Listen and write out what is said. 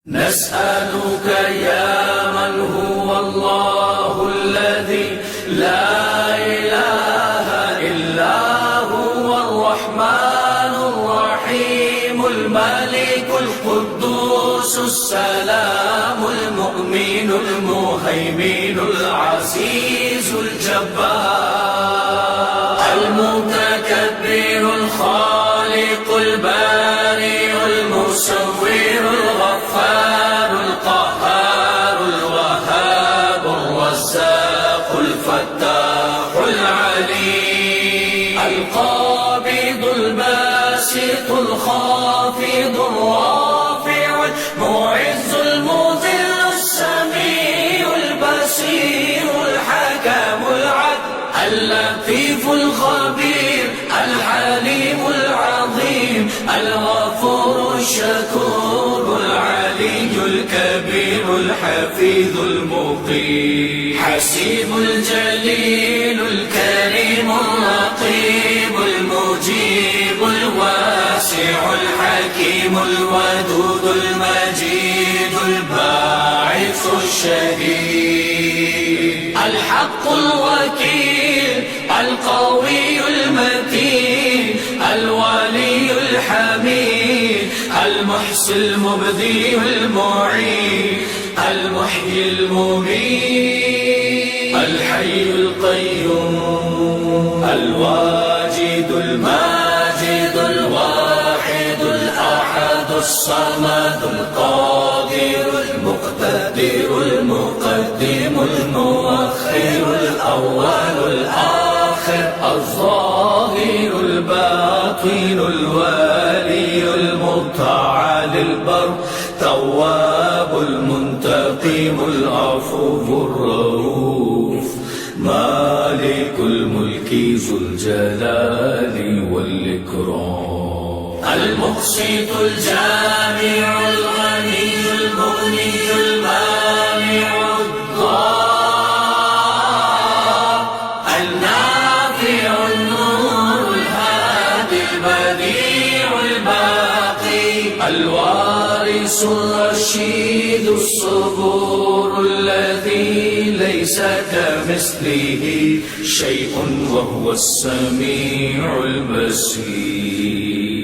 نسألك يا من هو الله الذي لا إله إلا هو الرحمن الرحيم الملك القدوس السلام المؤمن المهيمن العزيز الجبار المتكبر الخالق البارئ المصور الغفار القهار الوهاب الرزاق الفتاح العليم القابض الباسط الخافض الرافع المعز المذل السميع البصير الحكم العدل اللطيف الخبير الحليم العظيم الغفور الشكور العلي الكبير الحفيظ المقيم حسيب الجليل الكريم الرقيب المجيب الواسع الحكيم الودود المجيد الباعث الشهيد الحق الوكيل القوي المتين الولي الحميد المحصي المبدي المعين المحيي المميت الحي القيوم الواجد الماجد الواحد الأحد الصمد القادر المقتدر المقدم المؤخر الأول الآخر الظاهر الباطن الوالي المتعالي البر تواب المنتقم العفو الرؤوف مالك الملك ذو الجلال والإكرام المقسط الجامع الغني المغني المانع الضار النافع النور الهادي البديع الباقي الوارث الرشيد الصبور الذي ليس كمثله شيء وهو السميع البصير